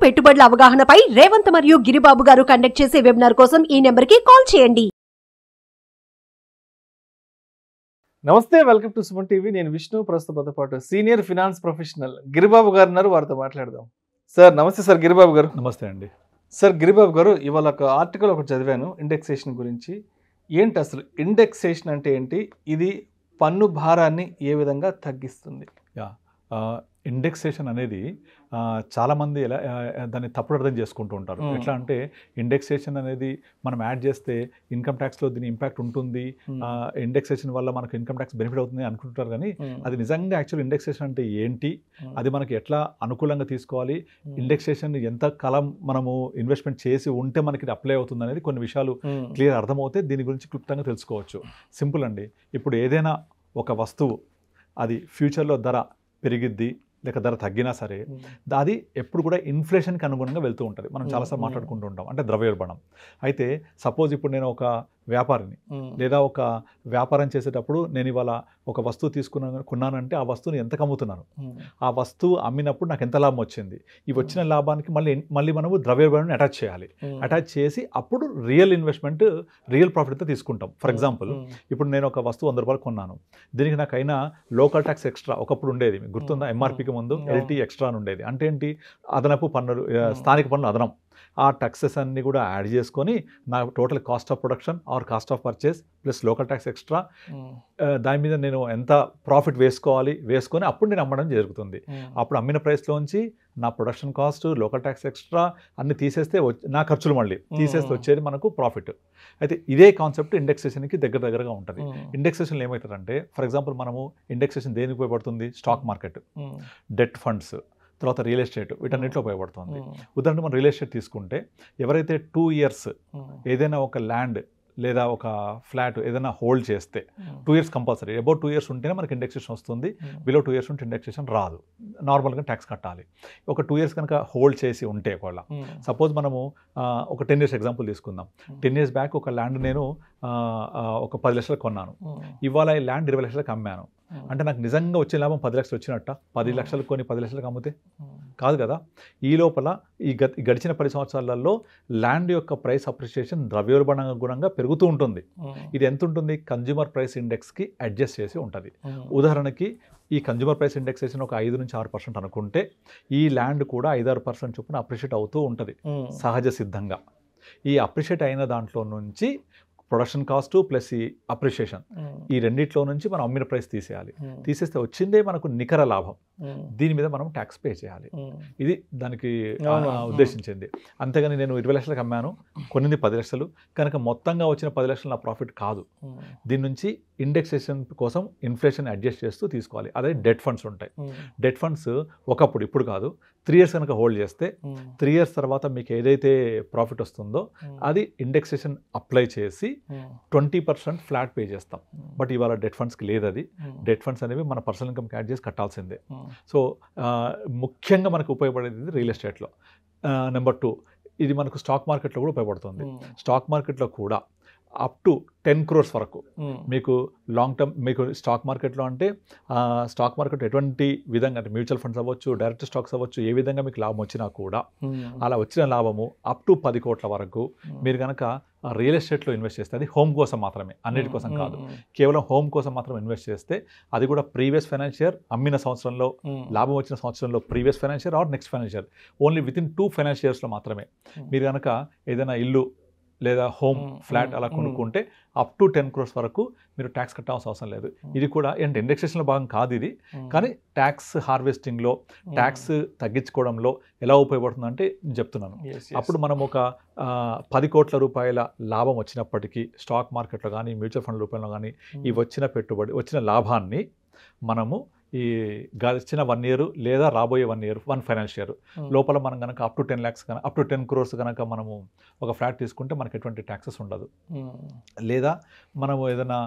పెట్టుబడుల అవగాహనపై రేవంత్ మరియు గిరిబాబు గారు కండక్ట్ చేసే వెబినార్ కోసం ఈ నెంబర్కి కాల్ చేయండి. నమస్తే, వెల్కమ్ టు సుమన్ టీవీ. నేను విష్ణు. ప్రస్తుతంతో పాటు సీనియర్ ఫినాన్స్ ప్రొఫెషనల్ గిరిబాబు గారు ఉన్నారు, వారితో మాట్లాడదాం. సార్ నమస్తే. సార్ గిరిబాబు గారు. నమస్తే అండి. సార్ గిరిబాబు గారు, ఇవాళ ఒక ఆర్టికల్ ఒకటి చదివాను ఇండెక్సేషన్ గురించి. ఏంటి అసలు ఇండెక్సేషన్ అంటే ఏంటి? ఇది పన్ను భారాన్ని ఏ విధంగా తగ్గిస్తుంది? ఇండెక్సేషన్ అనేది చాలామంది దాన్ని తప్పుడు అర్థం చేసుకుంటూ ఉంటారు. ఎట్లా అంటే ఇండెక్సేషన్ అనేది మనం యాడ్ చేస్తే ఇన్కమ్ ట్యాక్స్లో దీని ఇంపాక్ట్ ఉంటుంది, ఇండెక్సేషన్ వల్ల మనకు ఇన్కమ్ ట్యాక్స్ బెనిఫిట్ అవుతుంది అనుకుంటారు. కానీ అది నిజంగా యాక్చువల్ ఇండెక్సేషన్ అంటే ఏంటి, అది మనకి ఎట్లా అనుకూలంగా తీసుకోవాలి, ఇండెక్సేషన్ ఎంత కాలం మనము ఇన్వెస్ట్మెంట్ చేసి ఉంటే మనకి అప్లై అవుతుంది అనేది కొన్ని విషయాలు క్లియర్ అర్థమవుతే దీని గురించి క్లుప్తంగా తెలుసుకోవచ్చు. సింపుల్ అండి. ఇప్పుడు ఏదైనా ఒక వస్తువు అది ఫ్యూచర్లో ధర పెరిగిద్ది లేక ధర తగ్గినా సరే అది ఎప్పుడు కూడా ఇన్ఫ్లేషన్కి అనుగుణంగా వెళ్తూ ఉంటుంది. మనం చాలాసార్లు మాట్లాడుకుంటూ ఉంటాం, అంటే ద్రవ్యోల్బణం. అయితే సపోజ్ ఇప్పుడు నేను ఒక వ్యాపారిని లేదా ఒక వ్యాపారం చేసేటప్పుడు నేను ఇవాళ ఒక వస్తువు కొన్నానంటే ఆ వస్తువుని ఎంతకు అమ్ముతున్నాను, ఆ వస్తువు అమ్మినప్పుడు నాకు ఎంత లాభం వచ్చింది, ఈ వచ్చిన లాభానికి మళ్ళీ మనము ద్రవ్యోల్బణాన్ని అటాచ్ చేయాలి. అటాచ్ చేసి అప్పుడు రియల్ ఇన్వెస్ట్మెంట్, రియల్ ప్రాఫిట్తో తీసుకుంటాం. ఫర్ ఎగ్జాంపుల్, ఇప్పుడు నేను ఒక వస్తువు 100 రూపాయలు కొన్నాను, దీనికి నాకైనా లోకల్ ట్యాక్స్ ఎక్స్ట్రా ఒకప్పుడు ఉండేది, మీకు గుర్తుందా? ఎంఆర్పీకి ముందు ఎల్టీ ఎక్స్ట్రా అని ఉండేది. అంటే ఏంటి? అదనపు పన్నులు, స్థానిక పన్నులు అదనం. ఆ టెక్సెస్ అన్ని కూడా యాడ్ చేసుకొని నా total cost of production or cost of purchase plus local tax extra, దాని మీద నేను ఎంత ప్రాఫిట్ వేసుకొని అప్పుడు నేను అమ్మడం జరుగుతుంది. అప్పుడు అమ్మిన ప్రైస్లోంచి నా production cost, local tax extra అన్ని తీసేస్తే నా ఖర్చులు మళ్ళీ తీసేస్తే వచ్చేది మనకు ప్రాఫిట్. అయితే ఇదే కాన్సెప్ట్ ఇండెక్సేషన్కి దగ్గరగా ఉంటుంది. ఇండెక్సేషన్లో ఏమవుతుందంటే, ఫర్ ఎగ్జాంపుల్ మనము ఇండెక్సేషన్ దేనికి ఉపయోగపడుతుంది? స్టాక్ మార్కెట్, డెట్ ఫండ్స్, తర్వాత రియల్ ఎస్టేట్, వీటన్నిటిలో ఉపయోగపడుతుంది. ఉదాహరణకు మనం రియల్ ఎస్టేట్ తీసుకుంటే, ఎవరైతే 2 years ఏదైనా ఒక ల్యాండ్ లేదా ఒక ఫ్లాట్ ఏదైనా హోల్డ్ చేస్తే 2 years కంపల్సరీ, అబౌట్ 2 years ఉంటేనే మనకి ఇండెక్సేషన్ వస్తుంది. బిలో 2 years ఉంటే ఇండెక్సేషన్ రాదు, నార్మల్గా ట్యాక్స్ కట్టాలి. ఒక 2 years కనుక హోల్డ్ చేసి ఉంటే ఒకవేళ, సపోజ్ మనము ఒక 10 years ఎగ్జాంపుల్ తీసుకుందాం. 10 years బ్యాక్ ఒక ల్యాండ్ నేను ఒక 10 లక్షలకు కొన్నాను, ఇవాళ ఈ ల్యాండ్ 20 లక్షలకు అమ్మాను. అంటే నాకు నిజంగా వచ్చే లాభం 10 లక్షలు వచ్చినట్ట? 10 లక్షలకు కొని 10 లక్షలకు అమ్మితే కాదు కదా. ఈ లోపల ఈ గడిచిన 10 సంవత్సరాలలో ల్యాండ్ యొక్క ప్రైస్ అప్రిషియేషన్ ద్రవ్యోల్బణానుగుణంగా పెరుగుతూ ఉంటుంది. ఇది ఎంత ఉంటుంది? కన్జ్యూమర్ ప్రైస్ ఇండెక్స్కి అడ్జస్ట్ చేసి ఉంటుంది. ఉదాహరణకి ఈ కన్జ్యూమర్ ప్రైస్ ఇండెక్సేషన్ ఒక 5 నుంచి 6% అనుకుంటే, ఈ ల్యాండ్ కూడా 5-6% చొప్పున అప్రిషియేట్ అవుతూ ఉంటుంది సహజ సిద్ధంగా. ఈ అప్రిషియేట్ అయిన దాంట్లో నుంచి ప్రొడక్షన్ కాస్ట్ ప్లస్ ఈ అప్రిషియేషన్, ఈ రెండిట్లో నుంచి మనం అమ్మిన ప్రైస్ తీసేయాలి. తీసేస్తే వచ్చిందే మనకు నికర లాభం. దీని మీద మనం ట్యాక్స్ పే చేయాలి. ఇది దానికి ఉద్దేశించింది. అంతేగాని నేను 20 లక్షలకు అమ్మాను, కొన్నింది 10 లక్షలు కనుక మొత్తంగా వచ్చిన 10 లక్షలు నా ప్రాఫిట్ కాదు. దీని నుంచి ఇండెక్సేషన్ కోసం ఇన్ఫ్లేషన్ అడ్జస్ట్ చేస్తూ తీసుకోవాలి. అదే డెట్ ఫండ్స్ ఉంటాయి. డెట్ ఫండ్స్ ఒకప్పుడు, ఇప్పుడు కాదు, 3 years కనుక హోల్డ్ చేస్తే 3 years తర్వాత మీకు ఏదైతే ప్రాఫిట్ వస్తుందో అది ఇండెక్సేషన్ అప్లై చేసి 20% ఫ్లాట్ పే చేస్తాం. బట్ ఇవాళ డెట్ ఫండ్స్కి లేదు అది. డెట్ ఫండ్స్ అనేవి మన పర్సనల్ ఇన్కమ్ యాడ్ చేసి కట్టాల్సిందే. సో ముఖ్యంగా మనకు ఉపయోగపడేది రియల్ ఎస్టేట్లో. నెంబర్ 2, ఇది మనకు స్టాక్ మార్కెట్లో కూడా ఉపయోగపడుతుంది. స్టాక్ మార్కెట్లో కూడా అప్ టు 10 crores వరకు మీకు లాంగ్ టర్మ్, మీకు స్టాక్ మార్కెట్లో అంటే స్టాక్ మార్కెట్ ఎటువంటి విధంగా, అంటే మ్యూచువల్ ఫండ్స్ అవ్వచ్చు, డైరెక్ట్ స్టాక్స్ అవ్వచ్చు, ఏ విధంగా మీకు లాభం వచ్చినా కూడా అలా వచ్చిన లాభము అప్ టు 10 crores వరకు మీరు కనుక రియల్ ఎస్టేట్లో ఇన్వెస్ట్ చేస్తే, అది హోమ్ కోసం మాత్రమే, అన్నిటి కోసం కాదు, కేవలం హోమ్ కోసం మాత్రం ఇన్వెస్ట్ చేస్తే, అది కూడా ప్రీవియస్ ఫైనాన్షియర్ అమ్మిన సంవత్సరంలో, లాభం వచ్చిన సంవత్సరంలో previous financier or next financier, only within 2 financial yearsలో మాత్రమే మీరు కనుక ఏదైనా ఇల్లు లేదా హోమ్ ఫ్లాట్ అలా కొనుక్కుంటే అప్ టు 10 crores వరకు మీరు ట్యాక్స్ కట్టాల్సిన అవసరం లేదు. ఇది కూడా ఏంటి, ఇండెక్సేషన్లో భాగం కాదు ఇది, కానీ ట్యాక్స్ హార్వెస్టింగ్లో, ట్యాక్స్ తగ్గించుకోవడంలో ఎలా ఉపయోగపడుతుందంటే చెప్తున్నాను. అప్పుడు మనం ఒక 10 crores రూపాయల లాభం వచ్చినప్పటికీ స్టాక్ మార్కెట్లో కానీ మ్యూచువల్ ఫండ్ రూపంలో కానీ ఈ వచ్చిన లాభాన్ని మనము ఈ గడిచిన 1 year లేదా రాబోయే 1 year, 1 financial year లోపల మనం కనుక up to 10 lakhs up to 10 crores కనుక మనము ఒక ఫ్లాట్ తీసుకుంటే మనకి ఎటువంటి ట్యాక్సెస్ ఉండదు. లేదా మనము ఏదైనా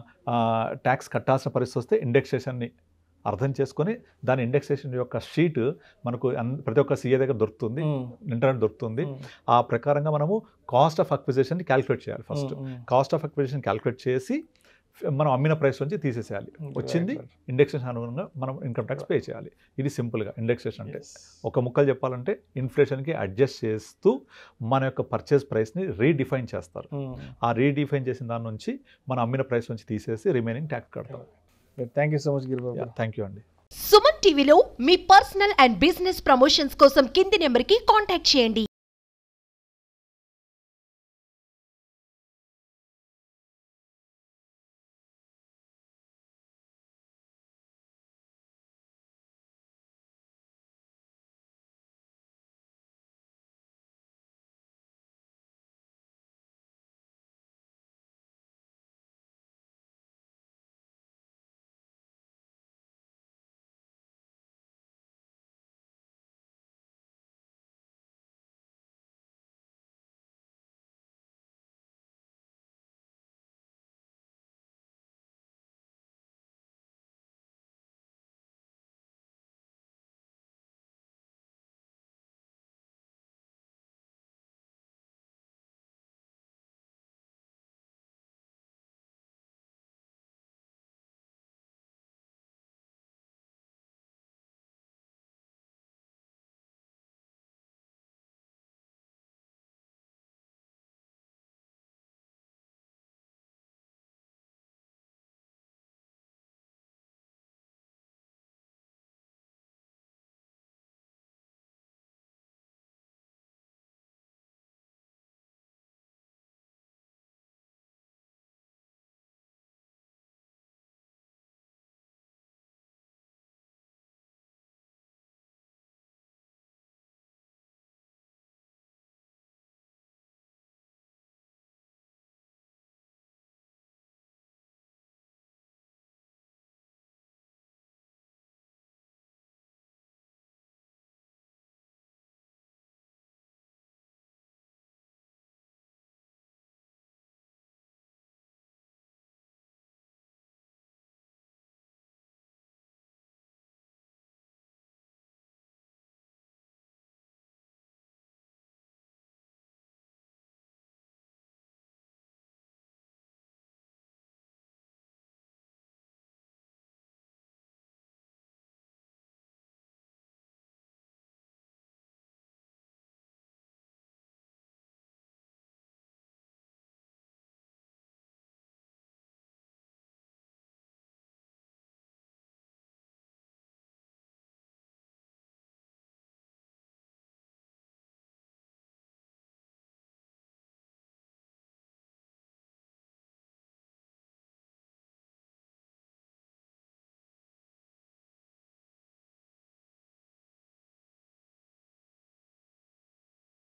ట్యాక్స్ కట్టాల్సిన పరిస్థితి వస్తే ఇండెక్సేషన్ని అర్థం చేసుకొని దాని ఇండెక్సేషన్ యొక్క షీట్ మనకు ప్రతి ఒక్క సీఏ దగ్గర దొరుకుతుంది, ఇంటర్నెట్ దొరుకుతుంది. ఆ ప్రకారంగా మనము కాస్ట్ ఆఫ్ అక్విజిషన్ క్యాలిక్యులేట్ చేయాలి. First cost of acquisition calculate చేసి మనం అమ్మిన ప్రైస్ నుంచి తీసేసేయాలి. వచ్చింది ఇండెక్సేషన్ అనుగుణంగా మనం ఇన్కమ్ ట్యాక్స్ పే చేయాలి. ఇది సింపుల్గా ఇండెక్సేషన్ అంటే. ఒక ముక్కలు చెప్పాలంటే ఇన్ఫ్లేషన్కి అడ్జస్ట్ చేస్తూ మన యొక్క పర్చేస్ ప్రైస్ని రీడిఫైన్ చేస్తారు. ఆ రీడిఫైన్ చేసిన దాని నుంచి మనం అమ్మిన ప్రైస్ నుంచి తీసేసి రిమైనింగ్ ట్యాక్స్ కడతాం. Thank you so much Giribabu. Thank you అండి. సుమన్ టీవీలో మీ పర్సనల్ అండ్ బిజినెస్ ప్రమోషన్స్ కోసం కింది నెంబర్కి కాంటాక్ట్ చేయండి.